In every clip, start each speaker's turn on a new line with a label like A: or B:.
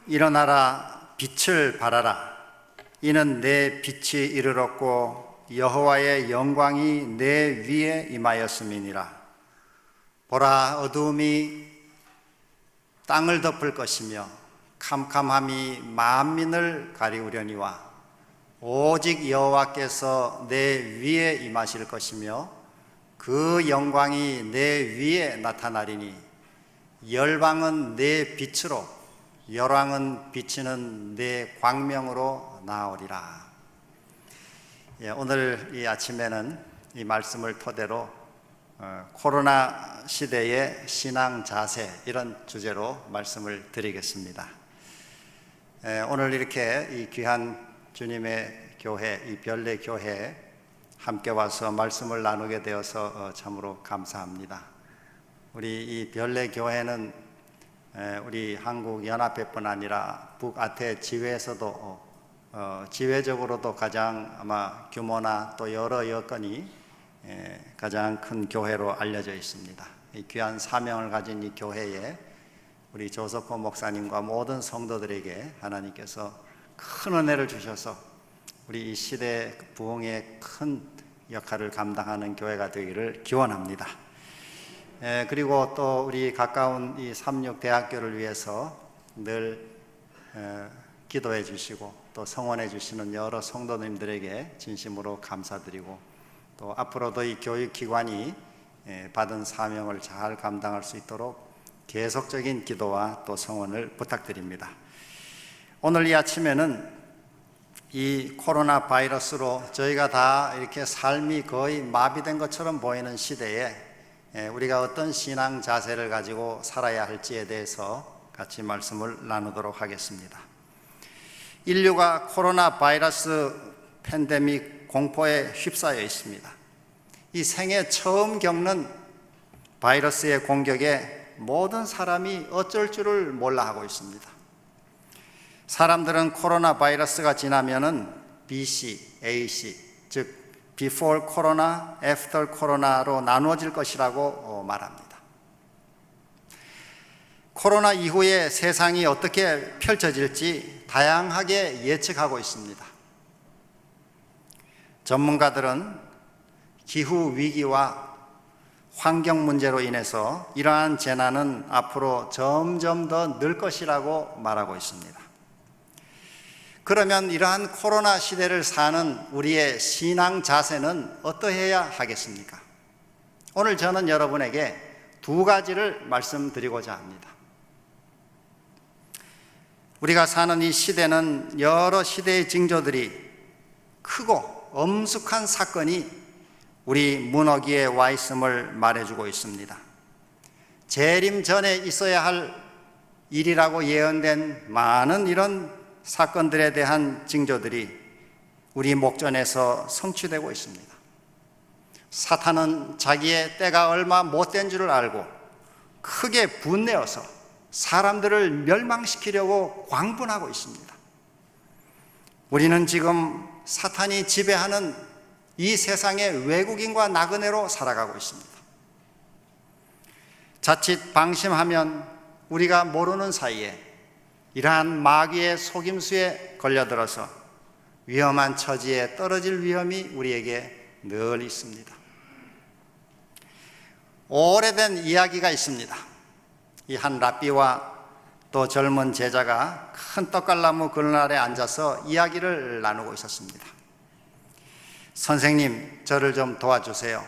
A: 일어나라 빛을 발하라. 이는 내 빛이 이르렀고 여호와의 영광이 내 위에 임하였음이니라. 보라, 어두움이 땅을 덮을 것이며 캄캄함이 만민을 가리우려니와 오직 여호와께서 내 위에 임하실 것이며 그 영광이 내 위에 나타나리니 열방은 내 빛으로 열왕은 비치는 내 광명으로 나오리라. 오늘 이 아침에는 이 말씀을 토대로 코로나 시대의 신앙 자세, 이런 주제로 말씀을 드리겠습니다. 오늘 이렇게 이 귀한 주님의 교회, 이 별내 교회에 함께 와서 말씀을 나누게 되어서 참으로 감사합니다. 우리 이 별내 교회는 우리 한국 연합회뿐 아니라 북아태 지회에서도 지회적으로도 가장 아마 규모나 또 여러 여건이 가장 큰 교회로 알려져 있습니다. 이 귀한 사명을 가진 이 교회에 우리 조석호 목사님과 모든 성도들에게 하나님께서 큰 은혜를 주셔서 우리 이 시대 부흥의 큰 역할을 감당하는 교회가 되기를 기원합니다. 그리고 또 우리 가까운 이 삼육대학교를 위해서 늘 기도해 주시고 또 성원해 주시는 여러 성도님들에게 진심으로 감사드리고, 또 앞으로도 이 교육기관이 받은 사명을 잘 감당할 수 있도록 계속적인 기도와 또 성원을 부탁드립니다. 오늘 이 아침에는 이 코로나 바이러스로 저희가 다 이렇게 삶이 거의 마비된 것처럼 보이는 시대에 우리가 어떤 신앙 자세를 가지고 살아야 할지에 대해서 같이 말씀을 나누도록 하겠습니다. 인류가 코로나 바이러스 팬데믹 공포에 휩싸여 있습니다. 이 생애 처음 겪는 바이러스의 공격에 모든 사람이 어쩔 줄을 몰라 하고 있습니다. 사람들은 코로나 바이러스가 지나면은 BC, AC, 즉 Before Corona, After Corona로 나누어질 것이라고 말합니다. 코로나 이후에 세상이 어떻게 펼쳐질지 다양하게 예측하고 있습니다. 전문가들은 기후 위기와 환경 문제로 인해서 이러한 재난은 앞으로 점점 더 늘 것이라고 말하고 있습니다. 그러면 이러한 코로나 시대를 사는 우리의 신앙 자세는 어떠해야 하겠습니까? 오늘 저는 여러분에게 두 가지를 말씀드리고자 합니다. 우리가 사는 이 시대는 여러 시대의 징조들이 크고 엄숙한 사건이 우리 문어기에 와 있음을 말해주고 있습니다. 재림 전에 있어야 할 일이라고 예언된 많은 이런 사건들에 대한 징조들이 우리 목전에서 성취되고 있습니다. 사탄은 자기의 때가 얼마 못된 줄을 알고 크게 분내어서 사람들을 멸망시키려고 광분하고 있습니다. 우리는 지금 사탄이 지배하는 이 세상의 외국인과 나그네로 살아가고 있습니다. 자칫 방심하면 우리가 모르는 사이에 이러한 마귀의 속임수에 걸려들어서 위험한 처지에 떨어질 위험이 우리에게 늘 있습니다. 오래된 이야기가 있습니다. 이 한 랍비와 또 젊은 제자가 큰 떡갈나무 그늘 아래 앉아서 이야기를 나누고 있었습니다. 선생님, 저를 좀 도와주세요.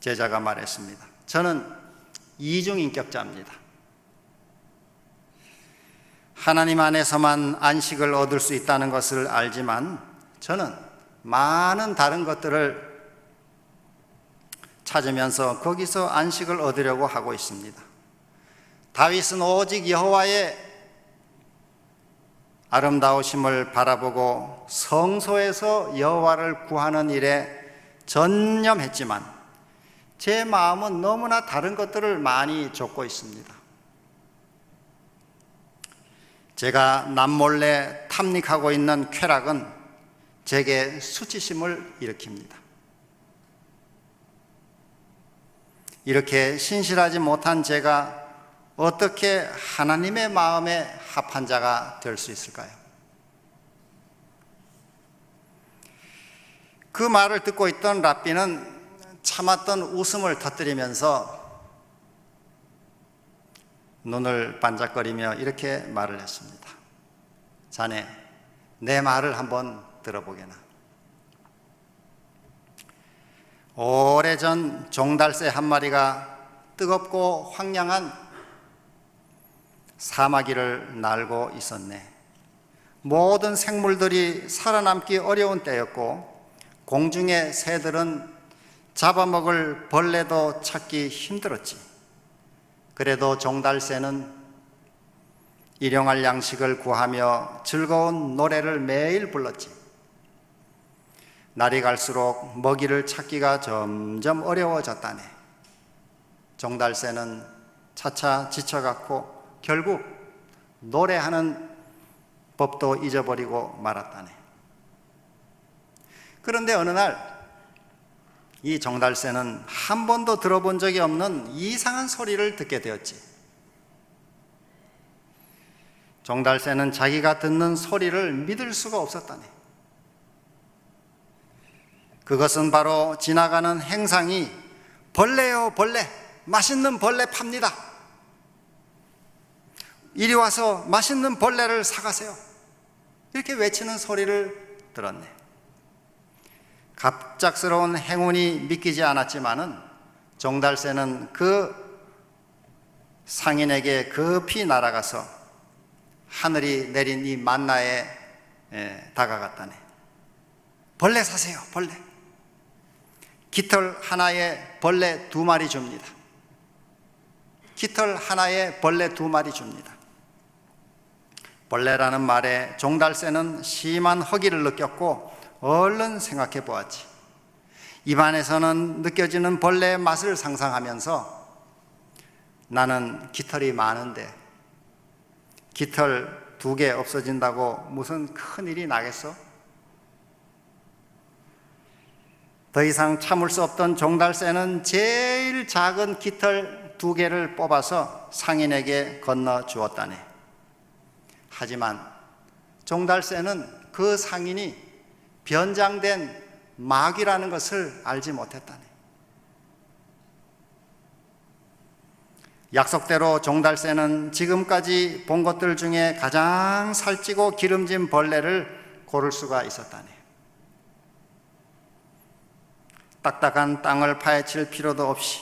A: 제자가 말했습니다. 저는 이중인격자입니다. 하나님 안에서만 안식을 얻을 수 있다는 것을 알지만 저는 많은 다른 것들을 찾으면서 거기서 안식을 얻으려고 하고 있습니다. 다윗은 오직 여호와의 아름다우심을 바라보고 성소에서 여호와를 구하는 일에 전념했지만 제 마음은 너무나 다른 것들을 많이 좇고 있습니다. 제가 남몰래 탐닉하고 있는 쾌락은 제게 수치심을 일으킵니다. 이렇게 신실하지 못한 제가 어떻게 하나님의 마음에 합한 자가 될 수 있을까요? 그 말을 듣고 있던 랍비는 참았던 웃음을 터뜨리면서 눈을 반짝거리며 이렇게 말을 했습니다. 자네, 내 말을 한번 들어보게나. 오래전 종달새 한 마리가 뜨겁고 황량한 사마귀를 날고 있었네. 모든 생물들이 살아남기 어려운 때였고 공중의 새들은 잡아먹을 벌레도 찾기 힘들었지. 그래도 종달새는 일용할 양식을 구하며 즐거운 노래를 매일 불렀지. 날이 갈수록 먹이를 찾기가 점점 어려워졌다네. 종달새는 차차 지쳐갔고 결국 노래하는 법도 잊어버리고 말았다네. 그런데 어느 날 이 종달새는 한 번도 들어본 적이 없는 이상한 소리를 듣게 되었지. 종달새는 자기가 듣는 소리를 믿을 수가 없었다네. 그것은 바로 지나가는 행상이 벌레요 벌레, 맛있는 벌레 팝니다. 이리 와서 맛있는 벌레를 사가세요. 이렇게 외치는 소리를 들었네. 갑작스러운 행운이 믿기지 않았지만은 종달새는 그 상인에게 급히 날아가서 하늘이 내린 이 만나에 다가갔다네. 벌레 사세요, 벌레. 깃털 하나에 벌레 2마리 줍니다. 깃털 하나에 벌레 2마리 줍니다. 벌레라는 말에 종달새는 심한 허기를 느꼈고 얼른 생각해 보았지. 입안에서는 느껴지는 벌레의 맛을 상상하면서 나는 깃털이 많은데 깃털 2개 없어진다고 무슨 큰일이 나겠어? 더 이상 참을 수 없던 종달새는 제일 작은 깃털 2개를 뽑아서 상인에게 건너 주었다네. 하지만 종달새는 그 상인이 변장된 마귀라는 것을 알지 못했다네. 약속대로 종달새는 지금까지 본 것들 중에 가장 살찌고 기름진 벌레를 고를 수가 있었다네. 딱딱한 땅을 파헤칠 필요도 없이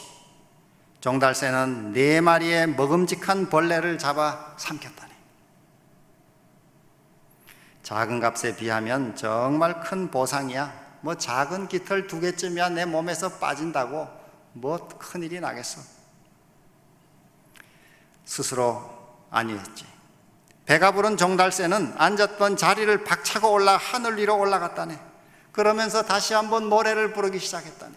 A: 종달새는 4마리의 먹음직한 벌레를 잡아 삼켰다네. 작은 값에 비하면 정말 큰 보상이야. 뭐 작은 깃털 2개쯤이야 내 몸에서 빠진다고 뭐 큰일이 나겠어. 스스로 아니었지. 배가 부른 종달새는 앉았던 자리를 박차고 하늘 위로 올라갔다네. 그러면서 다시 한번 노래를 부르기 시작했다네.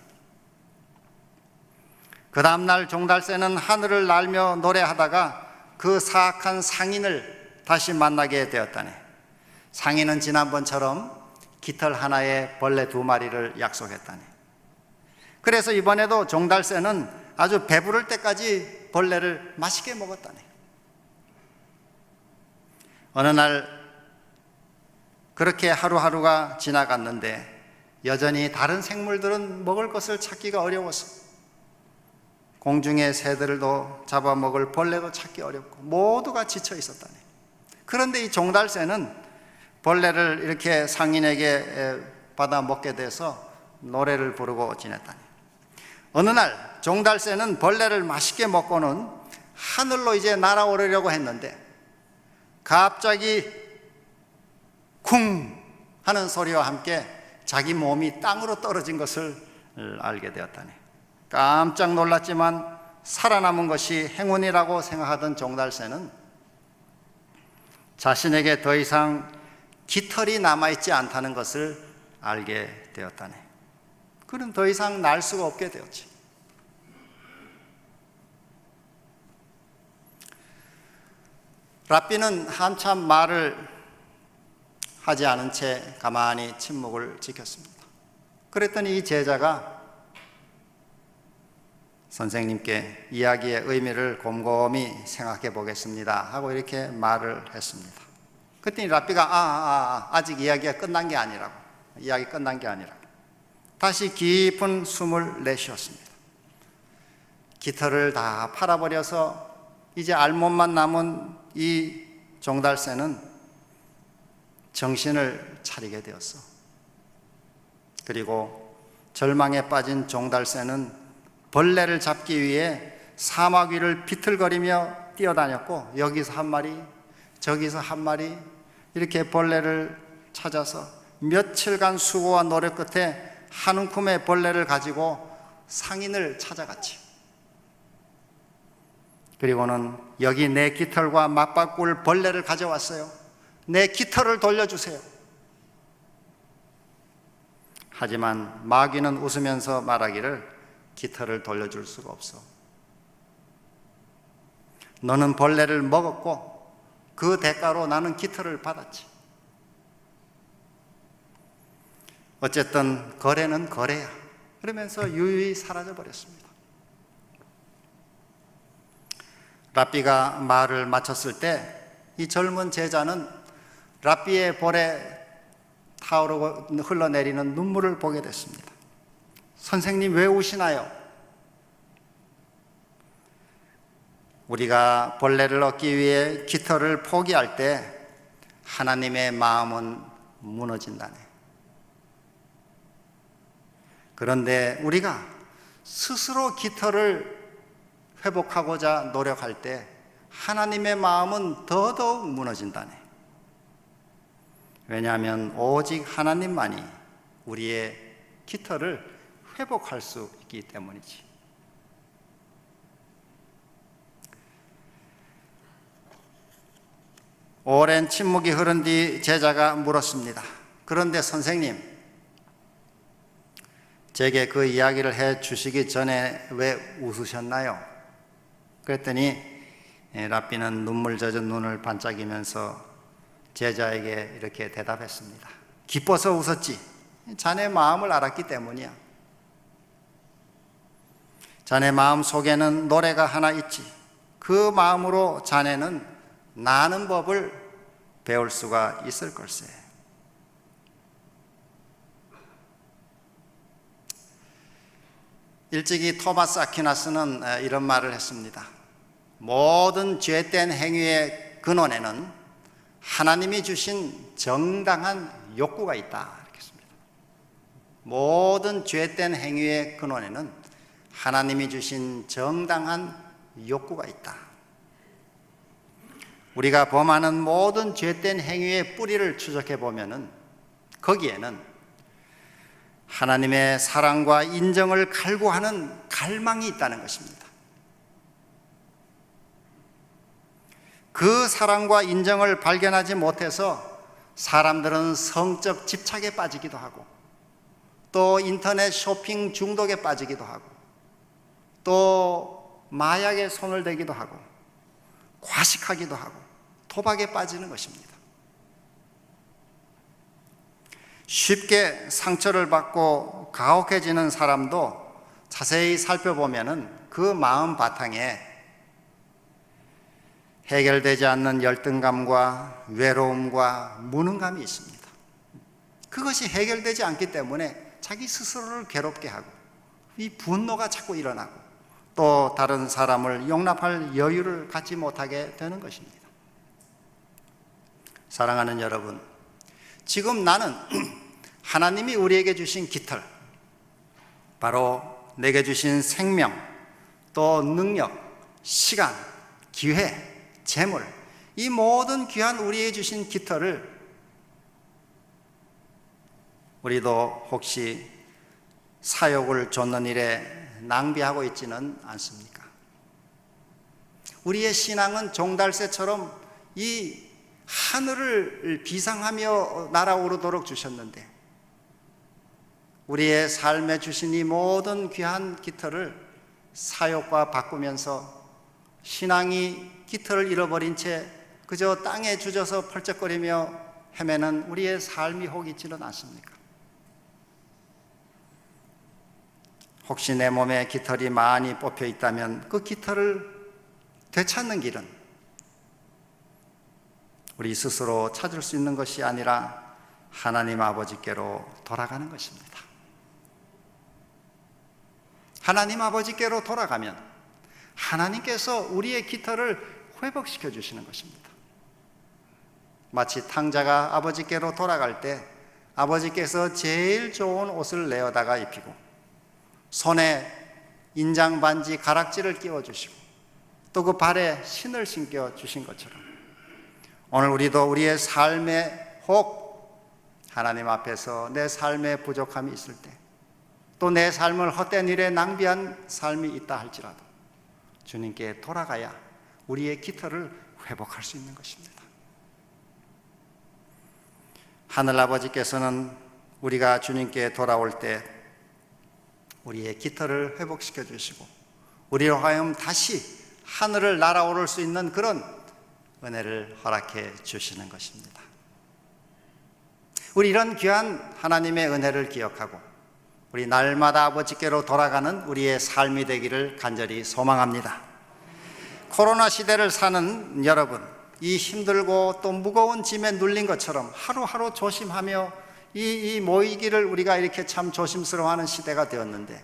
A: 그 다음날 종달새는 하늘을 날며 노래하다가 그 사악한 상인을 다시 만나게 되었다네. 상인은 지난번처럼 깃털 하나에 벌레 2마리를 약속했다네. 그래서 이번에도 종달새는 아주 배부를 때까지 벌레를 맛있게 먹었다네. 어느 날 그렇게 하루하루가 지나갔는데 여전히 다른 생물들은 먹을 것을 찾기가 어려워서 공중의 새들도 잡아먹을 벌레도 찾기 어렵고 모두가 지쳐 있었다네. 그런데 이 종달새는 벌레를 이렇게 상인에게 받아 먹게 돼서 노래를 부르고 지냈다니. 어느 날 종달새는 벌레를 맛있게 먹고는 하늘로 이제 날아오르려고 했는데 갑자기 쿵 하는 소리와 함께 자기 몸이 땅으로 떨어진 것을 알게 되었다니. 깜짝 놀랐지만 살아남은 것이 행운이라고 생각하던 종달새는 자신에게 더 이상 깃털이 남아있지 않다는 것을 알게 되었다네. 그는 더 이상 날 수가 없게 되었지. 랍비는 한참 말을 하지 않은 채 가만히 침묵을 지켰습니다. 그랬더니 이 제자가 선생님께 이야기의 의미를 곰곰이 생각해 보겠습니다 하고 이렇게 말을 했습니다. 그랬더니 랍비가 아직 이야기가 끝난 게 아니라고, 이야기 끝난 게 아니라고 다시 깊은 숨을 내쉬었습니다. 깃털을 다 팔아버려서 이제 알몸만 남은 이 종달새는 정신을 차리게 되었어. 그리고 절망에 빠진 종달새는 벌레를 잡기 위해 사막 위를 비틀거리며 뛰어다녔고, 여기서 한 마리, 저기서 한 마리, 이렇게 벌레를 찾아서 며칠간 수고와 노력 끝에 한 움큼의 벌레를 가지고 상인을 찾아갔지. 그리고는 여기 내 깃털과 맞바꿀 벌레를 가져왔어요. 내 깃털을 돌려주세요. 하지만 마귀는 웃으면서 말하기를 깃털을 돌려줄 수가 없어. 너는 벌레를 먹었고 그 대가로 나는 깃털을 받았지. 어쨌든 거래는 거래야. 그러면서 유유히 사라져 버렸습니다. 랍비가 말을 마쳤을 때 이 젊은 제자는 랍비의 볼에 타오르고 흘러내리는 눈물을 보게 됐습니다. 선생님, 왜 우시나요? 우리가 벌레를 얻기 위해 깃털을 포기할 때 하나님의 마음은 무너진다네. 그런데 우리가 스스로 깃털을 회복하고자 노력할 때 하나님의 마음은 더더욱 무너진다네. 왜냐하면 오직 하나님만이 우리의 깃털을 회복할 수 있기 때문이지. 오랜 침묵이 흐른 뒤 제자가 물었습니다. 그런데 선생님, 제게 그 이야기를 해 주시기 전에 왜 웃으셨나요? 그랬더니 랍비는 눈물 젖은 눈을 반짝이면서 제자에게 이렇게 대답했습니다. 기뻐서 웃었지. 자네 마음을 알았기 때문이야. 자네 마음 속에는 노래가 하나 있지. 그 마음으로 자네는 나는 법을 배울 수가 있을 걸세. 일찍이 토마스 아퀴나스는 이런 말을 했습니다. 모든 죄된 행위의 근원에는 하나님이 주신 정당한 욕구가 있다. 이렇게 했습니다. 모든 죄된 행위의 근원에는 하나님이 주신 정당한 욕구가 있다. 우리가 범하는 모든 죄된 행위의 뿌리를 추적해 보면은 거기에는 하나님의 사랑과 인정을 갈구하는 갈망이 있다는 것입니다. 그 사랑과 인정을 발견하지 못해서 사람들은 성적 집착에 빠지기도 하고, 또 인터넷 쇼핑 중독에 빠지기도 하고, 또 마약에 손을 대기도 하고, 과식하기도 하고, 도박에 빠지는 것입니다. 쉽게 상처를 받고 가혹해지는 사람도 자세히 살펴보면은 그 마음 바탕에 해결되지 않는 열등감과 외로움과 무능감이 있습니다. 그것이 해결되지 않기 때문에 자기 스스로를 괴롭게 하고, 이 분노가 자꾸 일어나고, 또 다른 사람을 용납할 여유를 갖지 못하게 되는 것입니다. 사랑하는 여러분, 지금 나는 하나님이 우리에게 주신 깃털, 바로 내게 주신 생명, 또 능력, 시간, 기회, 재물, 이 모든 귀한 우리에게 주신 깃털을 우리도 혹시 사욕을 좇는 일에 낭비하고 있지는 않습니까? 우리의 신앙은 종달새처럼 이 하늘을 비상하며 날아오르도록 주셨는데, 우리의 삶에 주신 이 모든 귀한 깃털을 사욕과 바꾸면서 신앙이 깃털을 잃어버린 채 그저 땅에 주저서 펄쩍거리며 헤매는 우리의 삶이 혹 있지는 않습니까? 혹시 내 몸에 깃털이 많이 뽑혀 있다면 그 깃털을 되찾는 길은 우리 스스로 찾을 수 있는 것이 아니라 하나님 아버지께로 돌아가는 것입니다. 하나님 아버지께로 돌아가면 하나님께서 우리의 깃털을 회복시켜 주시는 것입니다. 마치 탕자가 아버지께로 돌아갈 때 아버지께서 제일 좋은 옷을 내어다가 입히고 손에 인장 반지 가락지를 끼워주시고 또 그 발에 신을 신겨 주신 것처럼 오늘 우리도 우리의 삶에 혹 하나님 앞에서 내 삶에 부족함이 있을 때 또 내 삶을 헛된 일에 낭비한 삶이 있다 할지라도 주님께 돌아가야 우리의 깃털을 회복할 수 있는 것입니다. 하늘아버지께서는 우리가 주님께 돌아올 때 우리의 깃털을 회복시켜 주시고 우리로 하여금 다시 하늘을 날아오를 수 있는 그런 은혜를 허락해 주시는 것입니다. 우리 이런 귀한 하나님의 은혜를 기억하고 우리 날마다 아버지께로 돌아가는 우리의 삶이 되기를 간절히 소망합니다. 코로나 시대를 사는 여러분, 이 힘들고 또 무거운 짐에 눌린 것처럼 하루하루 조심하며 이 모이기를 우리가 이렇게 참 조심스러워하는 시대가 되었는데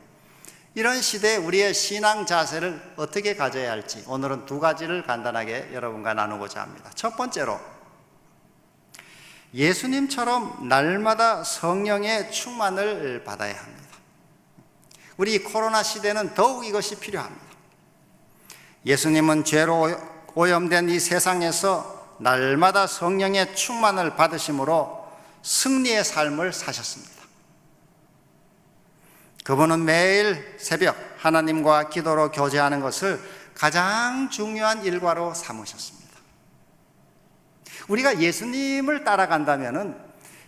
A: 이런 시대에 우리의 신앙 자세를 어떻게 가져야 할지 오늘은 두 가지를 간단하게 여러분과 나누고자 합니다. 첫 번째로 예수님처럼 날마다 성령의 충만을 받아야 합니다. 우리 코로나 시대는 더욱 이것이 필요합니다. 예수님은 죄로 오염된 이 세상에서 날마다 성령의 충만을 받으심으로 승리의 삶을 사셨습니다. 그분은 매일 새벽 하나님과 기도로 교제하는 것을 가장 중요한 일과로 삼으셨습니다. 우리가 예수님을 따라간다면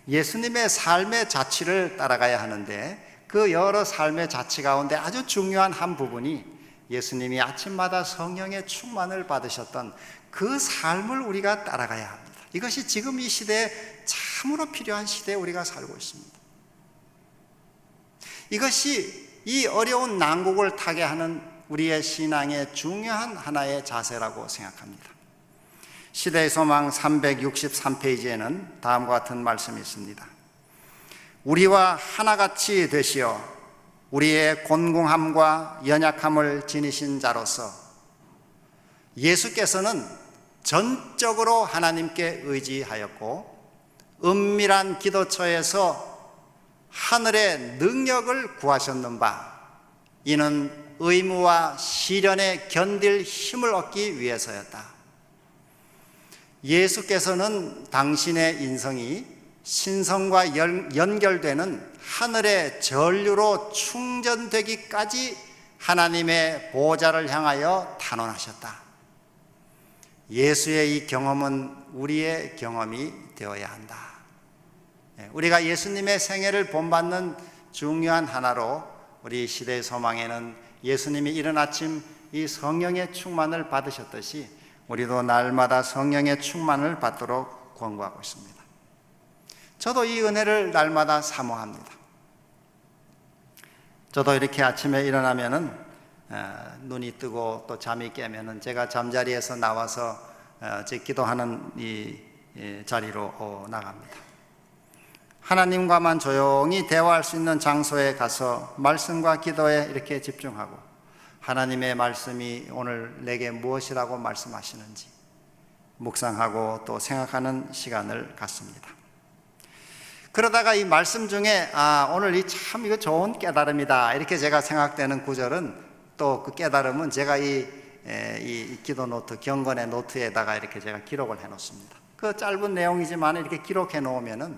A: 예수님의 삶의 자취를 따라가야 하는데 그 여러 삶의 자취 가운데 아주 중요한 한 부분이 예수님이 아침마다 성령의 충만을 받으셨던 그 삶을 우리가 따라가야 합니다. 이것이 지금 이 시대에 참으로 필요한 시대에 우리가 살고 있습니다. 이것이 이 어려운 난국을 타게 하는 우리의 신앙의 중요한 하나의 자세라고 생각합니다. 시대의 소망 363페이지에는 다음과 같은 말씀이 있습니다. 우리와 하나같이 되시어 우리의 곤궁함과 연약함을 지니신 자로서 예수께서는 전적으로 하나님께 의지하였고 은밀한 기도처에서 하늘의 능력을 구하셨는 바 이는 의무와 시련에 견딜 힘을 얻기 위해서였다. 예수께서는 당신의 인성이 신성과 연결되는 하늘의 전류로 충전되기까지 하나님의 보좌를 향하여 탄원하셨다. 예수의 이 경험은 우리의 경험이 되어야 한다. 우리가 예수님의 생애를 본받는 중요한 하나로 우리 시대의 소망에는 예수님이 이른 아침 이 성령의 충만을 받으셨듯이 우리도 날마다 성령의 충만을 받도록 권고하고 있습니다. 저도 이 은혜를 날마다 사모합니다. 저도 이렇게 아침에 일어나면은 눈이 뜨고 또 잠이 깨면은 제가 잠자리에서 나와서 제 기도하는 이 자리로 나갑니다. 하나님과만 조용히 대화할 수 있는 장소에 가서 말씀과 기도에 이렇게 집중하고 하나님의 말씀이 오늘 내게 무엇이라고 말씀하시는지 묵상하고 또 생각하는 시간을 갖습니다. 그러다가 이 말씀 중에 오늘 이 참 이거 좋은 깨달음이다 이렇게 제가 생각되는 구절은 또 그 깨달음은 제가 이 기도 노트 경건의 노트에다가 이렇게 제가 기록을 해 놓습니다. 그 짧은 내용이지만 이렇게 기록해 놓으면은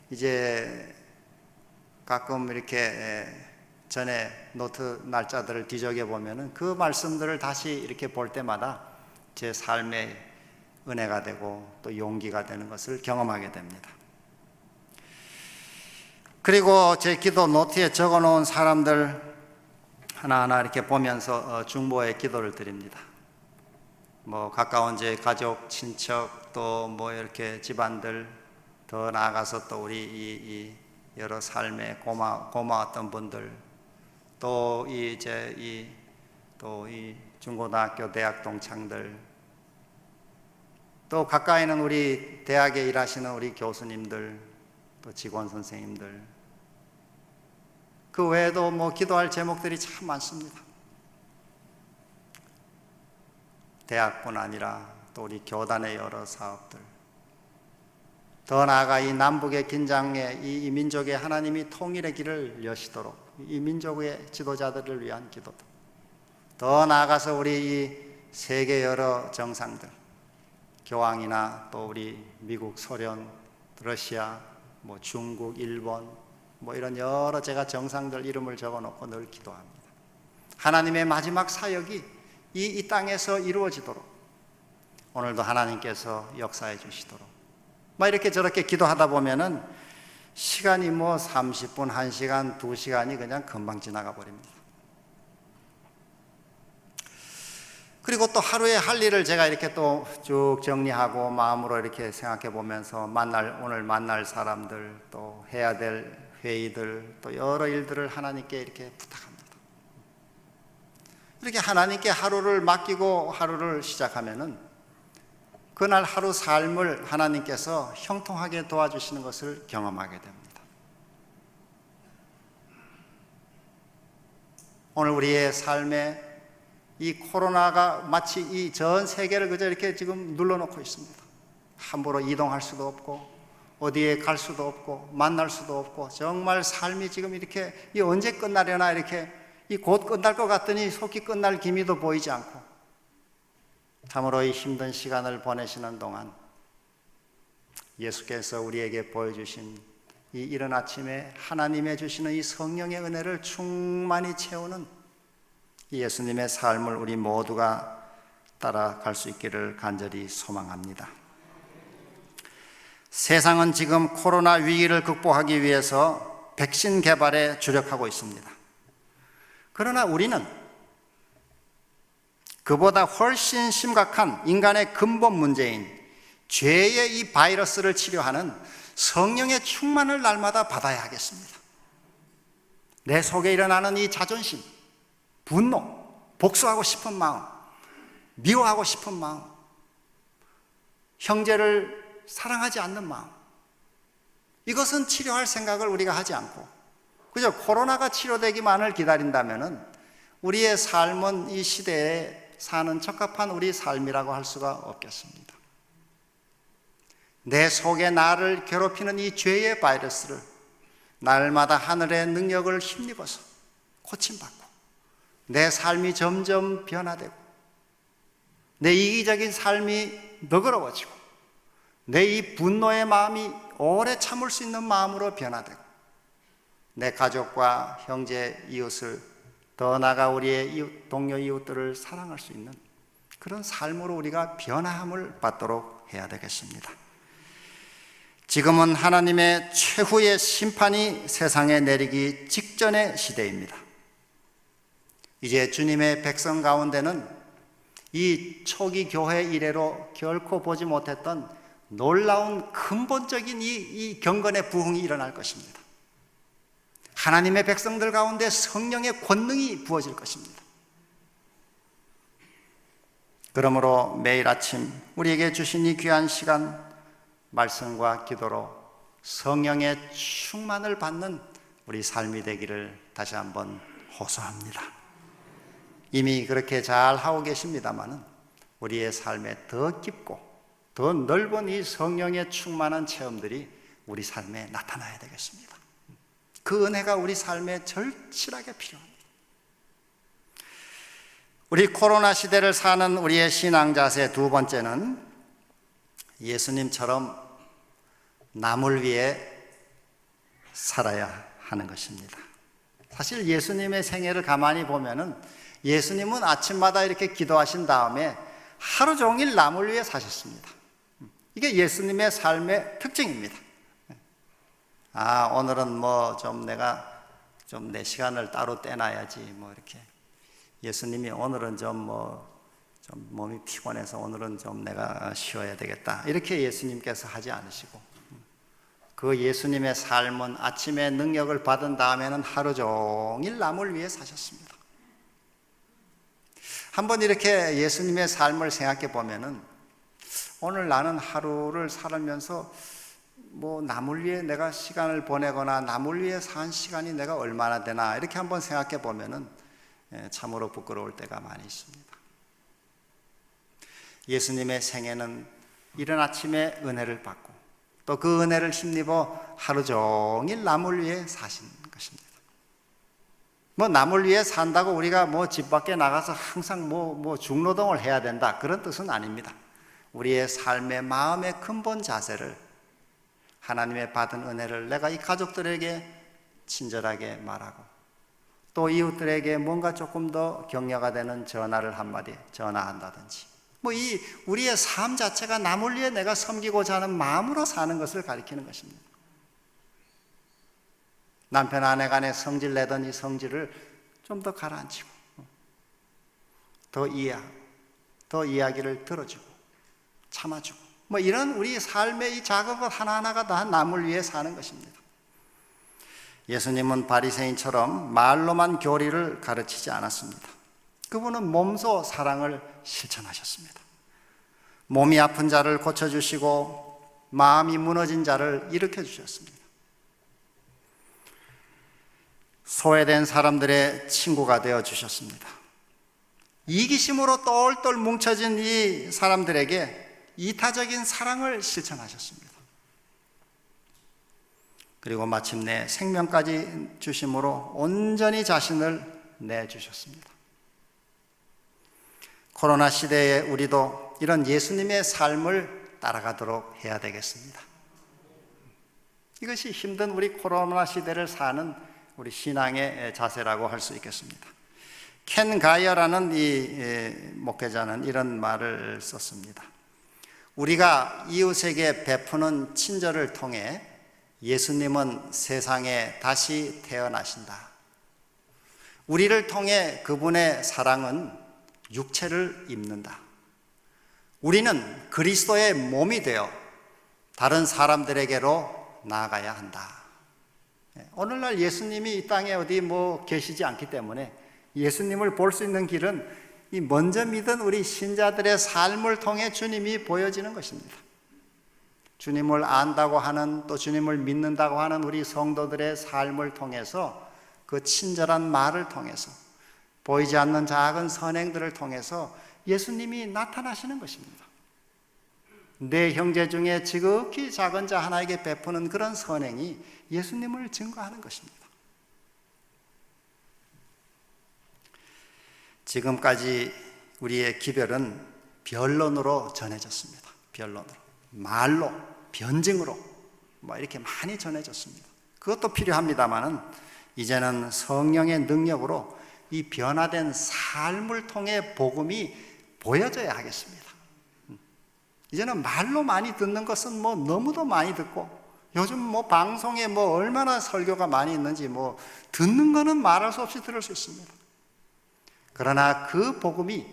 A: 이제 가끔 이렇게 전에 노트 날짜들을 뒤적여 보면은 그 말씀들을 다시 이렇게 볼 때마다 제 삶의 은혜가 되고 또 용기가 되는 것을 경험하게 됩니다. 그리고 제 기도 노트에 적어 놓은 사람들 하나하나 이렇게 보면서 중보의 기도를 드립니다. 뭐 가까운 제 가족, 친척 또 뭐 이렇게 집안들 더 나아가서 또 우리 이 여러 삶에 고마웠던 분들 또 이제 이 중고등학교 대학 동창들, 또 가까이는 우리 대학에 일하시는 우리 교수님들, 또 직원 선생님들, 그 외에도 뭐 기도할 제목들이 참 많습니다. 대학뿐 아니라 또 우리 교단의 여러 사업들, 더 나아가 이 남북의 긴장에 이 민족의 하나님이 통일의 길을 여시도록 이 민족의 지도자들을 위한 기도도, 더 나아가서 우리 이 세계 여러 정상들, 교황이나 또 우리 미국, 소련, 러시아, 뭐 중국, 일본, 뭐 이런 여러 제가 정상들 이름을 적어놓고 늘 기도합니다. 하나님의 마지막 사역이 이 땅에서 이루어지도록 오늘도 하나님께서 역사해 주시도록, 뭐 이렇게 저렇게 기도하다 보면은 시간이 뭐 30분, 1시간, 2시간이 그냥 금방 지나가 버립니다. 그리고 또 하루에 할 일을 제가 이렇게 또 쭉 정리하고 마음으로 이렇게 생각해 보면서 오늘 만날 사람들, 또 해야 될 회의들, 또 여러 일들을 하나님께 이렇게 부탁합니다. 이렇게 하나님께 하루를 맡기고 하루를 시작하면은 그날 하루 삶을 하나님께서 형통하게 도와주시는 것을 경험하게 됩니다. 오늘 우리의 삶에 이 코로나가 마치 이 전 세계를 그저 이렇게 지금 눌러놓고 있습니다. 함부로 이동할 수도 없고 어디에 갈 수도 없고 만날 수도 없고, 정말 삶이 지금 이렇게 이 언제 끝나려나 이렇게 이 곧 끝날 것 같더니 속히 끝날 기미도 보이지 않고, 참으로 이 힘든 시간을 보내시는 동안 예수께서 우리에게 보여주신 이 이른 아침에 하나님의 주시는 이 성령의 은혜를 충만히 채우는 예수님의 삶을 우리 모두가 따라갈 수 있기를 간절히 소망합니다. 세상은 지금 코로나 위기를 극복하기 위해서 백신 개발에 주력하고 있습니다. 그러나 우리는 그보다 훨씬 심각한 인간의 근본 문제인 죄의 이 바이러스를 치료하는 성령의 충만을 날마다 받아야 하겠습니다. 내 속에 일어나는 이 자존심, 분노, 복수하고 싶은 마음, 미워하고 싶은 마음, 형제를 사랑하지 않는 마음, 이것은 치료할 생각을 우리가 하지 않고 그저 코로나가 치료되기만을 기다린다면은 우리의 삶은 이 시대에 사는 적합한 우리 삶이라고 할 수가 없겠습니다. 내 속에 나를 괴롭히는 이 죄의 바이러스를 날마다 하늘의 능력을 힘입어서 고침받고 내 삶이 점점 변화되고 내 이기적인 삶이 너그러워지고 내 이 분노의 마음이 오래 참을 수 있는 마음으로 변화되고 내 가족과 형제, 이웃을, 더 나아가 우리의 이웃, 동료 이웃들을 사랑할 수 있는 그런 삶으로 우리가 변화함을 받도록 해야 되겠습니다. 지금은 하나님의 최후의 심판이 세상에 내리기 직전의 시대입니다. 이제 주님의 백성 가운데는 이 초기 교회 이래로 결코 보지 못했던 놀라운 근본적인 이 경건의 부흥이 일어날 것입니다. 하나님의 백성들 가운데 성령의 권능이 부어질 것입니다. 그러므로 매일 아침 우리에게 주신 이 귀한 시간, 말씀과 기도로 성령의 충만을 받는 우리 삶이 되기를 다시 한번 호소합니다. 이미 그렇게 잘 하고 계십니다마는 우리의 삶에 더 깊고 더 넓은 이 성령의 충만한 체험들이 우리 삶에 나타나야 되겠습니다. 그 은혜가 우리 삶에 절실하게 필요합니다. 우리 코로나 시대를 사는 우리의 신앙 자세 두 번째는 예수님처럼 남을 위해 살아야 하는 것입니다. 사실 예수님의 생애를 가만히 보면은 예수님은 아침마다 이렇게 기도하신 다음에 하루 종일 남을 위해 사셨습니다. 이게 예수님의 삶의 특징입니다. 오늘은 뭐 좀 내가 좀 내 시간을 따로 떼놔야지 뭐 이렇게. 예수님이 오늘은 좀 몸이 피곤해서 오늘은 좀 내가 쉬어야 되겠다, 이렇게 예수님께서 하지 않으시고 그 예수님의 삶은 아침에 능력을 받은 다음에는 하루 종일 남을 위해 사셨습니다. 한번 이렇게 예수님의 삶을 생각해 보면은 오늘 나는 하루를 살면서 남을 위해 내가 시간을 보내거나 남을 위해 산 시간이 내가 얼마나 되나 이렇게 한번 생각해 보면은 참으로 부끄러울 때가 많이 있습니다. 예수님의 생애는 이른 아침에 은혜를 받고 또 그 은혜를 힘입어 하루 종일 남을 위해 사신 것입니다. 남을 위해 산다고 우리가 집 밖에 나가서 항상 중노동을 해야 된다 그런 뜻은 아닙니다. 우리의 삶의 마음의 근본 자세를 하나님의 받은 은혜를 내가 이 가족들에게 친절하게 말하고 또 이웃들에게 뭔가 조금 더 격려가 되는 전화를 한마디 전화한다든지 우리의 삶 자체가 남을 위해 내가 섬기고자 하는 마음으로 사는 것을 가리키는 것입니다. 남편 아내 간에 성질 내던 이 성질을 좀 더 가라앉히고 더 이해하고 더 이야기를 들어주고 참아주고 이런 우리 삶의 이 작은 것 하나하나가 다 남을 위해 사는 것입니다. 예수님은 바리새인처럼 말로만 교리를 가르치지 않았습니다. 그분은 몸소 사랑을 실천하셨습니다. 몸이 아픈 자를 고쳐주시고 마음이 무너진 자를 일으켜 주셨습니다. 소외된 사람들의 친구가 되어 주셨습니다. 이기심으로 똘똘 뭉쳐진 이 사람들에게 이타적인 사랑을 실천하셨습니다. 그리고 마침내 생명까지 주심으로 온전히 자신을 내주셨습니다. 코로나 시대에 우리도 이런 예수님의 삶을 따라가도록 해야 되겠습니다. 이것이 힘든 우리 코로나 시대를 사는 우리 신앙의 자세라고 할 수 있겠습니다. 켄 가이어라는 이 목회자는 이런 말을 썼습니다. 우리가 이웃에게 베푸는 친절을 통해 예수님은 세상에 다시 태어나신다. 우리를 통해 그분의 사랑은 육체를 입는다. 우리는 그리스도의 몸이 되어 다른 사람들에게로 나아가야 한다. 오늘날 예수님이 이 땅에 어디 계시지 않기 때문에 예수님을 볼 수 있는 길은 이 먼저 믿은 우리 신자들의 삶을 통해 주님이 보여지는 것입니다. 주님을 안다고 하는 또 주님을 믿는다고 하는 우리 성도들의 삶을 통해서 그 친절한 말을 통해서 보이지 않는 작은 선행들을 통해서 예수님이 나타나시는 것입니다. 내 형제 중에 지극히 작은 자 하나에게 베푸는 그런 선행이 예수님을 증거하는 것입니다. 지금까지 우리의 기별은 변론으로 전해졌습니다. 변론으로, 말로, 변증으로 이렇게 많이 전해졌습니다. 그것도 필요합니다만은 이제는 성령의 능력으로 이 변화된 삶을 통해 복음이 보여져야 하겠습니다. 이제는 말로 많이 듣는 것은 너무도 많이 듣고 요즘 방송에 얼마나 설교가 많이 있는지 듣는 거는 말할 수 없이 들을 수 있습니다. 그러나 그 복음이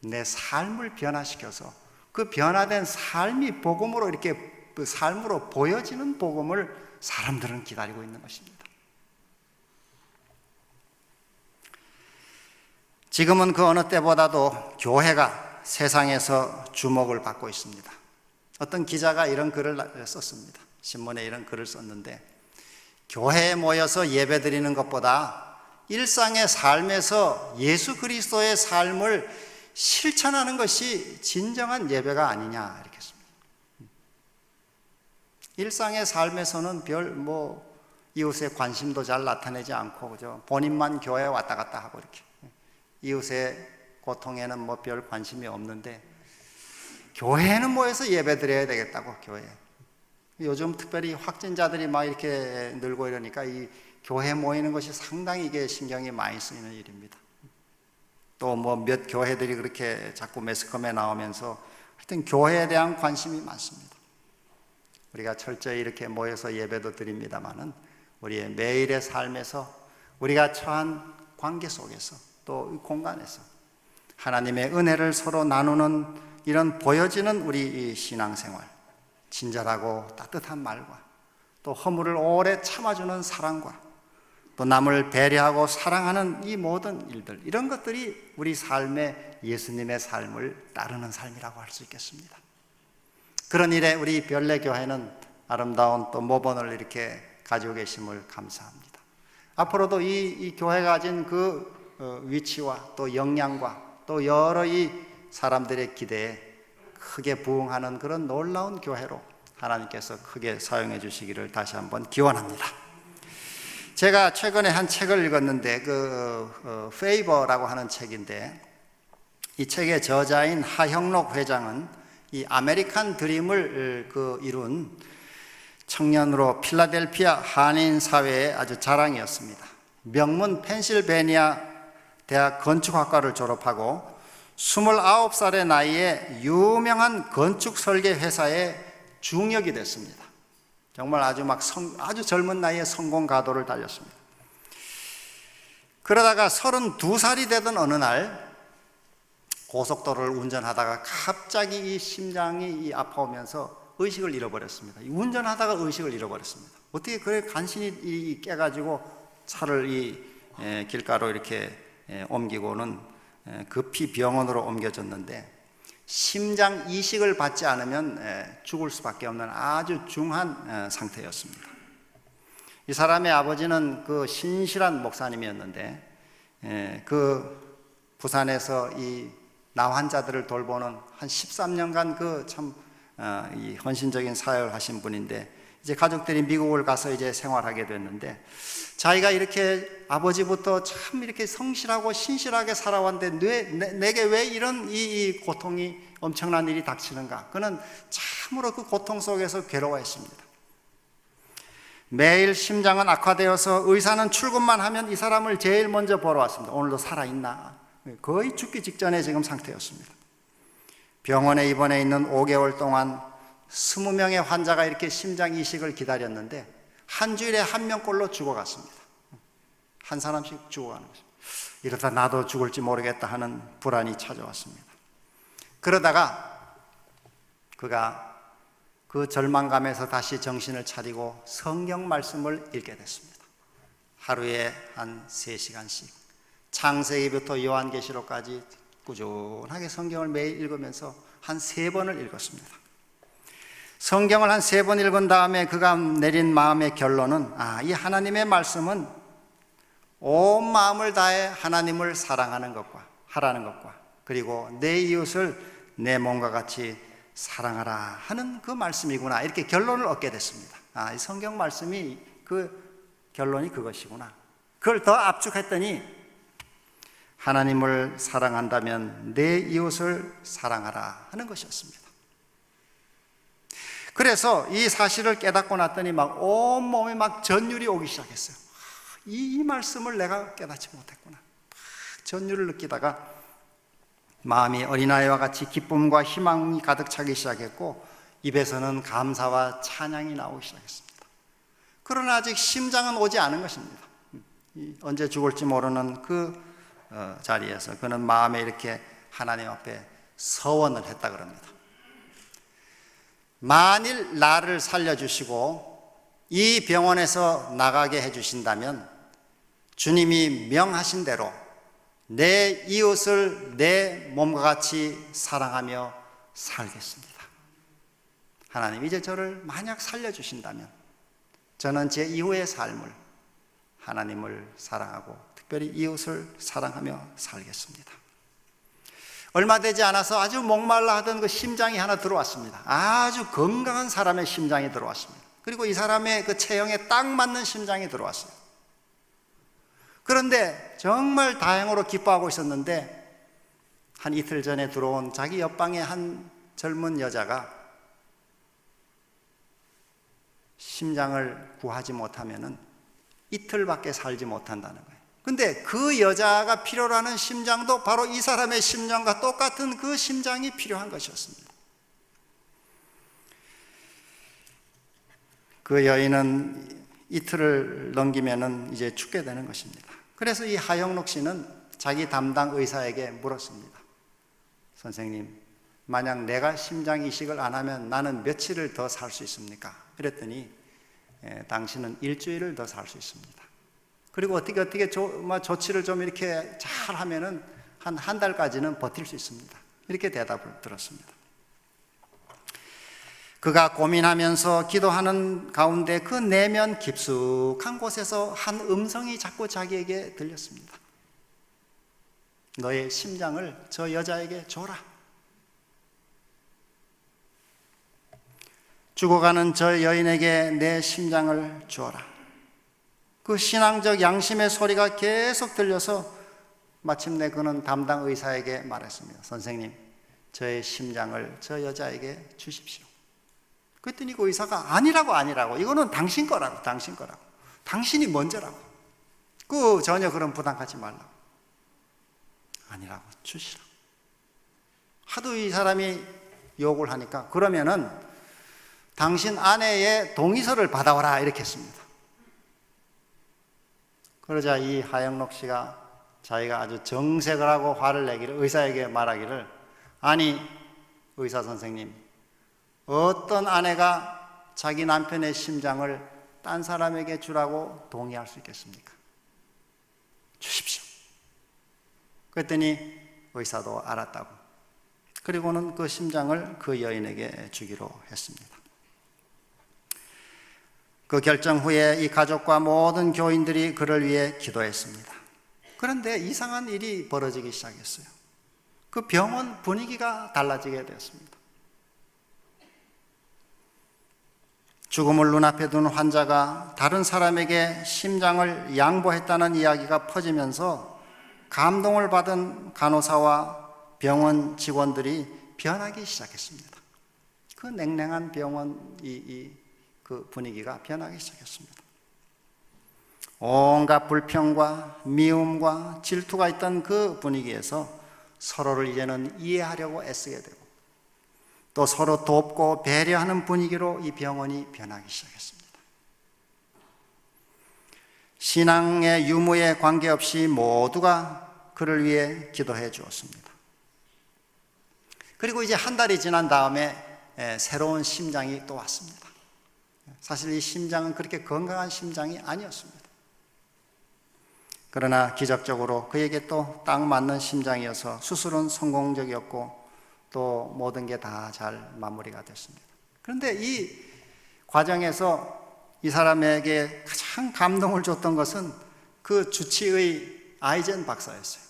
A: 내 삶을 변화시켜서 그 변화된 삶이 복음으로 이렇게 그 삶으로 보여지는 복음을 사람들은 기다리고 있는 것입니다. 지금은 그 어느 때보다도 교회가 세상에서 주목을 받고 있습니다. 어떤 기자가 이런 글을 썼습니다. 신문에 이런 글을 썼는데, 교회에 모여서 예배드리는 것보다 일상의 삶에서 예수 그리스도의 삶을 실천하는 것이 진정한 예배가 아니냐 이렇게 했습니다. 일상의 삶에서는 별 이웃의 관심도 잘 나타내지 않고 그죠? 본인만 교회에 왔다 갔다 하고 이렇게 이웃의 고통에는 별 관심이 없는데 교회에는 모여서 예배드려야 되겠다고. 교회 요즘 특별히 확진자들이 막 이렇게 늘고 이러니까 이 교회 모이는 것이 상당히 이게 신경이 많이 쓰이는 일입니다. 또 몇 교회들이 그렇게 자꾸 매스컴에 나오면서 하여튼 교회에 대한 관심이 많습니다. 우리가 철저히 이렇게 모여서 예배도 드립니다만은 우리의 매일의 삶에서 우리가 처한 관계 속에서 또 이 공간에서 하나님의 은혜를 서로 나누는 이런 보여지는 우리 이 신앙생활, 친절하고 따뜻한 말과 또 허물을 오래 참아주는 사랑과 또 남을 배려하고 사랑하는 이 모든 일들, 이런 것들이 우리 삶의 예수님의 삶을 따르는 삶이라고 할 수 있겠습니다. 그런 일에 우리 별내교회는 아름다운 또 모본을 이렇게 가지고 계심을 감사합니다. 앞으로도 이 교회가 가진 그 위치와 또 역량과 또 여러 이 사람들의 기대에 크게 부응하는 그런 놀라운 교회로 하나님께서 크게 사용해 주시기를 다시 한번 기원합니다. 제가 최근에 한 책을 읽었는데 페이버라고 하는 책인데, 이 책의 저자인 하형록 회장은 이 아메리칸 드림을 이룬 청년으로 필라델피아 한인 사회의 아주 자랑이었습니다. 명문 펜실베니아 대학 건축학과를 졸업하고 29살의 나이에 유명한 건축 설계 회사의 중역이 됐습니다. 정말 아주 젊은 나이에 성공 가도를 달렸습니다. 그러다가 32살이 되던 어느 날 고속도로를 운전하다가 갑자기 이 심장이 아파오면서 의식을 잃어버렸습니다. 운전하다가 의식을 잃어버렸습니다. 어떻게 그래 간신히 깨가지고 차를 길가로 이렇게 옮기고는 급히 병원으로 옮겨졌는데, 심장 이식을 받지 않으면 죽을 수밖에 없는 아주 중한 상태였습니다. 이 사람의 아버지는 그 신실한 목사님이었는데, 부산에서 이 나환자들을 돌보는 한 13년간 이 헌신적인 사역을 하신 분인데, 이제 가족들이 미국을 가서 이제 생활하게 됐는데, 자기가 이렇게 아버지부터 참 이렇게 성실하고 신실하게 살아왔는데 내게 왜 이런 이 고통이, 엄청난 일이 닥치는가? 그는 참으로 그 고통 속에서 괴로워했습니다. 매일 심장은 악화되어서 의사는 출근만 하면 이 사람을 제일 먼저 보러 왔습니다. 오늘도 살아있나? 거의 죽기 직전의 지금 상태였습니다. 병원에 입원해 있는 5개월 동안 20명의 환자가 이렇게 심장 이식을 기다렸는데 한 주일에 한 명꼴로 죽어갔습니다. 한 사람씩 죽어가는 것입니다. 이러다 나도 죽을지 모르겠다 하는 불안이 찾아왔습니다. 그러다가 그가 그 절망감에서 다시 정신을 차리고 성경 말씀을 읽게 됐습니다. 하루에 한 3시간씩 창세기부터 요한계시록까지 꾸준하게 성경을 매일 읽으면서 한 3번을 읽었습니다. 성경을 한 3번 읽은 다음에 그가 내린 마음의 결론은, 이 하나님의 말씀은 온 마음을 다해 하나님을 사랑하는 것과 하라는 것과, 그리고 내 이웃을 내 몸과 같이 사랑하라 하는 그 말씀이구나, 이렇게 결론을 얻게 됐습니다. 이 성경 말씀이 결론이 그것이구나. 그걸 더 압축했더니 하나님을 사랑한다면 내 이웃을 사랑하라 하는 것이었습니다. 그래서 이 사실을 깨닫고 났더니 온몸에 전율이 오기 시작했어요. 이 말씀을 내가 깨닫지 못했구나. 전율을 느끼다가 마음이 어린아이와 같이 기쁨과 희망이 가득 차기 시작했고, 입에서는 감사와 찬양이 나오기 시작했습니다. 그러나 아직 심장은 오지 않은 것입니다. 언제 죽을지 모르는 자리에서 그는 마음에 이렇게 하나님 앞에 서원을 했다 그럽니다. 만일 나를 살려주시고 이 병원에서 나가게 해주신다면 주님이 명하신 대로 내 이웃을 내 몸과 같이 사랑하며 살겠습니다. 하나님, 이제 저를 만약 살려주신다면 저는 제 이후의 삶을 하나님을 사랑하고 특별히 이웃을 사랑하며 살겠습니다. 얼마 되지 않아서 아주 목말라 하던 그 심장이 하나 들어왔습니다. 아주 건강한 사람의 심장이 들어왔습니다. 그리고 이 사람의 그 체형에 딱 맞는 심장이 들어왔어요. 그런데 정말 다행으로 기뻐하고 있었는데, 한 이틀 전에 들어온 자기 옆방의 한 젊은 여자가 심장을 구하지 못하면은 이틀밖에 살지 못한다는 거예요. 근데 그 여자가 필요로 하는 심장도 바로 이 사람의 심장과 똑같은 그 심장이 필요한 것이었습니다. 그 여인은 이틀을 넘기면은 이제 죽게 되는 것입니다. 그래서 이 하영록 씨는 자기 담당 의사에게 물었습니다. 선생님, 만약 내가 심장 이식을 안 하면 나는 며칠을 더 살 수 있습니까? 그랬더니 당신은 일주일을 더 살 수 있습니다. 그리고 어떻게 조치를 좀 이렇게 잘 하면은 한 달까지는 버틸 수 있습니다. 이렇게 대답을 들었습니다. 그가 고민하면서 기도하는 가운데 그 내면 깊숙한 곳에서 한 음성이 자꾸 자기에게 들렸습니다. 너의 심장을 저 여자에게 줘라. 죽어가는 저 여인에게 내 심장을 주어라. 그 신앙적 양심의 소리가 계속 들려서 마침내 그는 담당 의사에게 말했습니다. 선생님, 저의 심장을 저 여자에게 주십시오. 그랬더니 그 의사가 아니라고 이거는 당신 거라고 당신이 먼저라고 전혀 그런 부담 갖지 말라고 아니라고 주시라고 하도 이 사람이 욕을 하니까 그러면은 당신 아내의 동의서를 받아오라 이렇게 했습니다. 그러자 이 하영록 씨가 자기가 아주 정색을 하고 화를 내기를 의사에게 말하기를 아니 의사 선생님 어떤 아내가 자기 남편의 심장을 딴 사람에게 주라고 동의할 수 있겠습니까? 주십시오. 그랬더니 의사도 알았다고. 그리고는 그 심장을 그 여인에게 주기로 했습니다. 그 결정 후에 이 가족과 모든 교인들이 그를 위해 기도했습니다. 그런데 이상한 일이 벌어지기 시작했어요. 그 병원 분위기가 달라지게 되었습니다. 죽음을 눈앞에 둔 환자가 다른 사람에게 심장을 양보했다는 이야기가 퍼지면서 감동을 받은 간호사와 병원 직원들이 변하기 시작했습니다. 그 냉랭한 병원 그 분위기가 변하기 시작했습니다. 온갖 불평과 미움과 질투가 있던 그 분위기에서 서로를 이제는 이해하려고 애쓰게 되고 또 서로 돕고 배려하는 분위기로 이 병원이 변하기 시작했습니다. 신앙의 유무에 관계없이 모두가 그를 위해 기도해 주었습니다. 그리고 이제 한 달이 지난 다음에 새로운 심장이 또 왔습니다. 사실 이 심장은 그렇게 건강한 심장이 아니었습니다. 그러나 기적적으로 그에게 또 딱 맞는 심장이어서 수술은 성공적이었고 또 모든 게 다 잘 마무리가 됐습니다. 그런데 이 과정에서 이 사람에게 가장 감동을 줬던 것은 그 주치의 아이젠 박사였어요.